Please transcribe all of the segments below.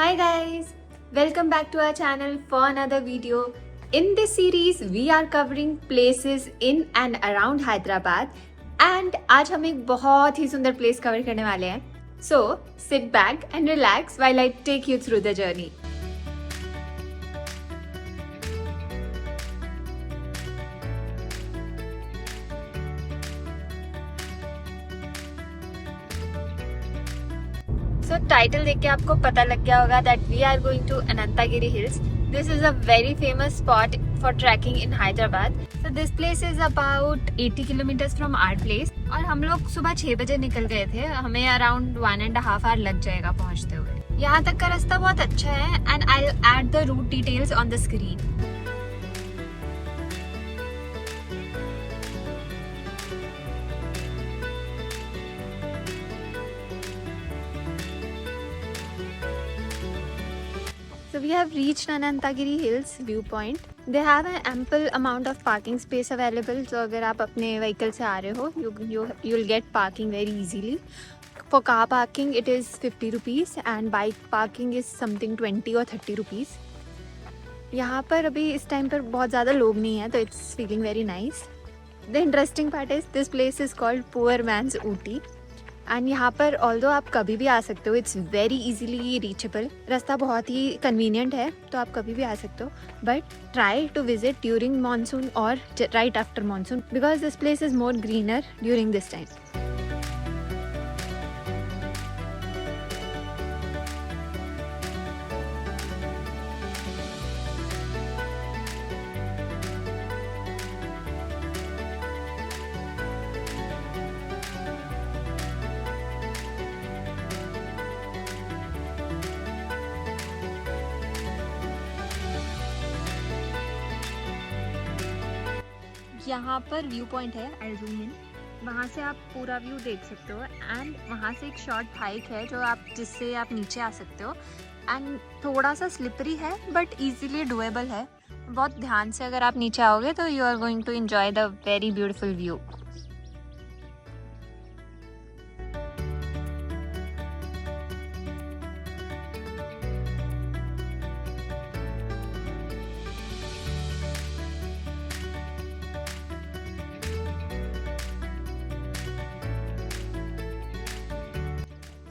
Hi guys, welcome back to our channel for another video. In this series, we are covering places in and around Hyderabad and आज हम एक बहुत ही सुंदर place cover करने वाले हैं. So sit back and relax while I take you through the journey. So title देख के आपको पता लग गया होगा that we are going to Anantagiri Hills. This is a very famous spot for trekking in Hyderabad. So this place is about 80 kilometers from our place. और हम लोग सुबह 6 बजे निकल गए थे. हमें अराउंड 1.5 hour लग जाएगा पहुंचते हुए. यहाँ तक का रास्ता बहुत अच्छा है and I'll add the route details on the screen. So we have reached Anantagiri Hills viewpoint. They have an ample amount of parking space available. So अगर आप अपने vehicle से आ रहे हो, you'll get parking very easily. For car parking, it is 50 rupees and bike parking is something 20 or 30 rupees. यहाँ पर अभी इस टाइम पर बहुत ज़्यादा लोग नहीं है, तो it's feeling very nice. The interesting part is this place is called Poor Man's Ooty. And यहाँ पर ऑल्दो आप कभी भी आ सकते हो, इट्स वेरी इजीली रीचेबल. रास्ता बहुत ही कन्वीनियंट है, तो आप कभी भी आ सकते हो. But try to visit during monsoon और right after monsoon because this place is more greener during this time. यहाँ पर व्यू पॉइंट है, आई ज़ूम इन. वहाँ से आप पूरा व्यू देख सकते हो एंड वहाँ से एक शॉर्ट हाइक है जिससे आप नीचे आ सकते हो. एंड थोड़ा सा स्लिपरी है बट इजीली डुएबल है. बहुत ध्यान से अगर आप नीचे आओगे तो you are going to enjoy the very beautiful view.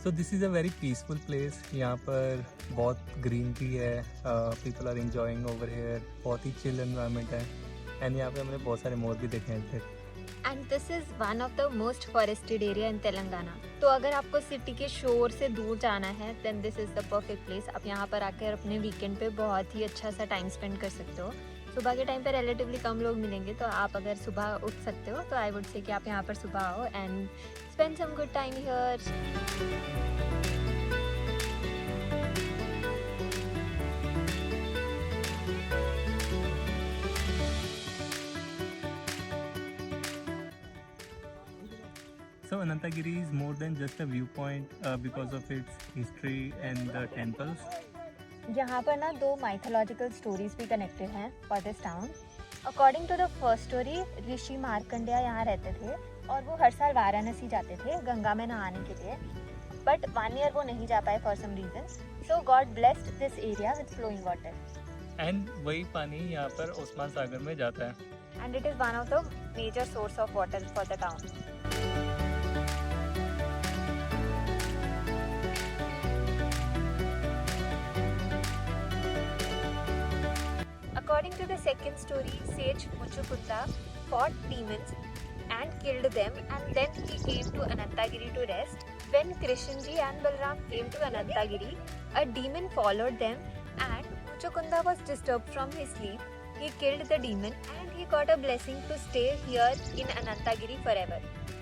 So this is a very peaceful place. यहाँ पर बहुत ग्रीनरी है. People are enjoying over here. बहुत ही chill environment है. And यहाँ पे हमने बहुत सारे मोर भी देखे हैं फिर. And this is one of the most forested area in Telangana. तो अगर आपको सिटी के शोर से दूर जाना है then this is the perfect place. आप यहाँ पर आकर अपने वीकेंड पे बहुत ही अच्छा सा टाइम स्पेंड कर सकते हो. सुबह के टाइम पे रिलेटिवली कम लोग मिलेंगे, तो आप अगर सुबह उठ सकते हो तो आई वुड से कि आप यहाँ पर सुबह आओ and spend some good time here. So Anantagiri is more than just a viewpoint because of its history and the temples. यहाँ पर ना 2 माइथोलॉजिकल स्टोरीज भी कनेक्टेड हैं for this town. According to the first story, Rishi Markandeya यहाँ रहते थे और वो हर साल वाराणसी जाते थे गंगा में नहाने के लिए. बट 1 year वो नहीं जा पाए for some reason. So God blessed this area with flowing water. And वही पानी यहाँ पर ओस्मान सागर में जाता है. And it is one of the major source of water for the town. According to the second story, sage Muchukunda fought demons and killed them, and then he came to Anantagiri to rest. When Krishnji and Balram came to Anantagiri, a demon followed them and Muchukunda was disturbed from his sleep. He killed the demon and he got a blessing to stay here in Anantagiri forever.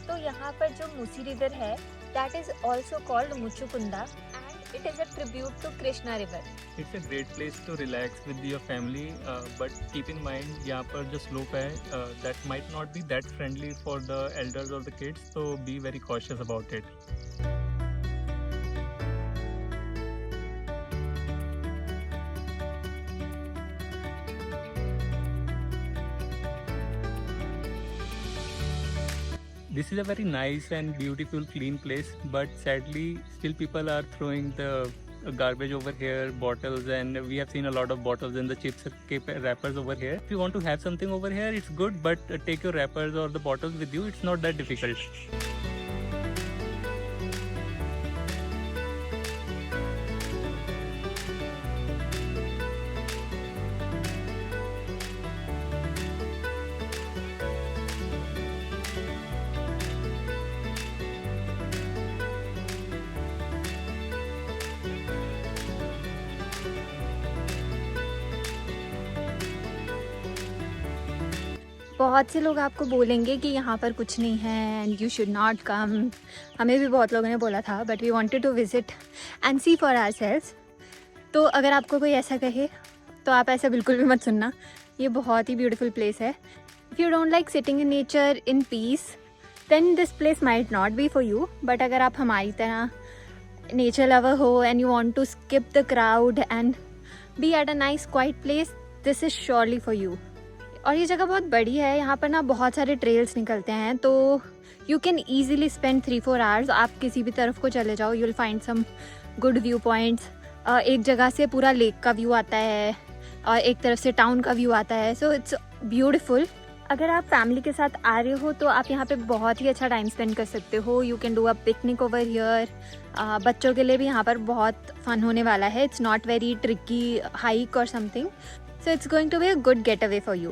तो यहाँ पर जो मुसी river है that is also called Muchukunda and it is a tribute to Krishna river. It's a great place to relax with your family, but keep in mind यहाँ पर जो slope है that might not be that friendly for the elders or the kids, so be very cautious about it. This is a very nice and beautiful clean place, but sadly still people are throwing the garbage over here, bottles, and we have seen a lot of bottles and the chips wrappers over here. If you want to have something over here, it's good, but take your wrappers or the bottles with you. It's not that difficult. बहुत से लोग आपको बोलेंगे कि यहाँ पर कुछ नहीं है and you should not come. हमें भी बहुत लोगों ने बोला था, but we wanted to visit and see for ourselves. तो अगर आपको कोई ऐसा कहे तो आप ऐसा बिल्कुल भी मत सुनना. ये बहुत ही ब्यूटीफुल प्लेस है. If you don't like sitting in nature in peace then this place might not be for you. But अगर आप हमारी तरह नेचर लवर हो and you want to skip the crowd and be at a nice quiet place, this is surely for you. और ये जगह बहुत बड़ी है. यहाँ पर ना बहुत सारे ट्रेल्स निकलते हैं, तो you can easily spend 3-4 hours. आप किसी भी तरफ को चले जाओ, you will find some good view points. एक जगह से पूरा लेक का व्यू आता है और एक तरफ से टाउन का व्यू आता है. So it's beautiful. अगर आप फैमिली के साथ आ रहे हो तो आप यहाँ पे बहुत ही अच्छा टाइम स्पेंड कर सकते हो. You can do a picnic over here. बच्चों के लिए भी यहाँ पर बहुत फन होने वाला है. It's not very tricky hike और something. So it's going to be a good getaway for you.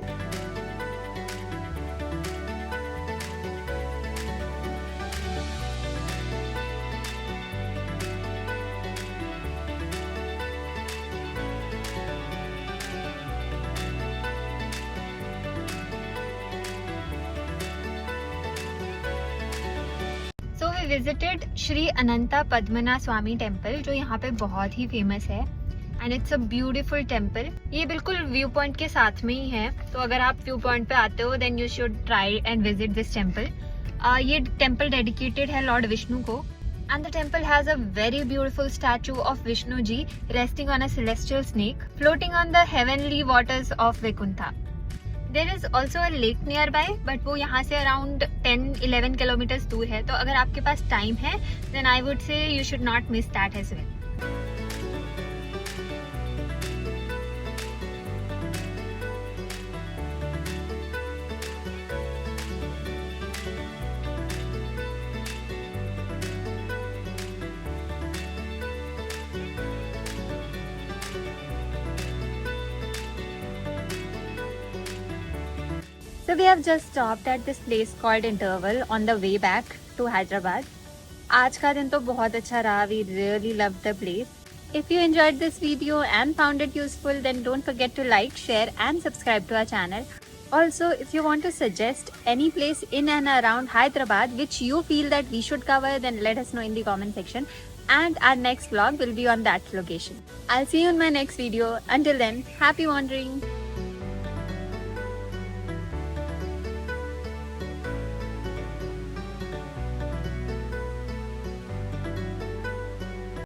So we visited Shri Ananta Padmanabha Swamy temple, जो यहाँ पे बहुत ही फेमस है. And it's a beautiful temple. ये बिल्कुल व्यू पॉइंट के साथ में ही है, तो अगर आप व्यू पॉइंट पे आते हो then you should try and visit this temple. ये टेम्पल डेडिकेटेड है लॉर्ड विष्णु को. And the temple has a very beautiful statue of Vishnu ji resting on a celestial snake floating on the heavenly waters of Vaikuntha. There is also a lake nearby, but वो यहाँ से around 10-11 kilometres दूर है. तो अगर आपके पास टाइम है then I would say you should not miss that as well. So we have just stopped at this place called Interval on the way back to Hyderabad. आज का दिन तो बहुत अच्छा रहा. We really loved the place. If you enjoyed this video and found it useful, then don't forget to like, share and subscribe to our channel. Also, if you want to suggest any place in and around Hyderabad which you feel that we should cover, then let us know in the comment section. And our next vlog will be on that location. I'll see you in my next video. Until then, happy wandering!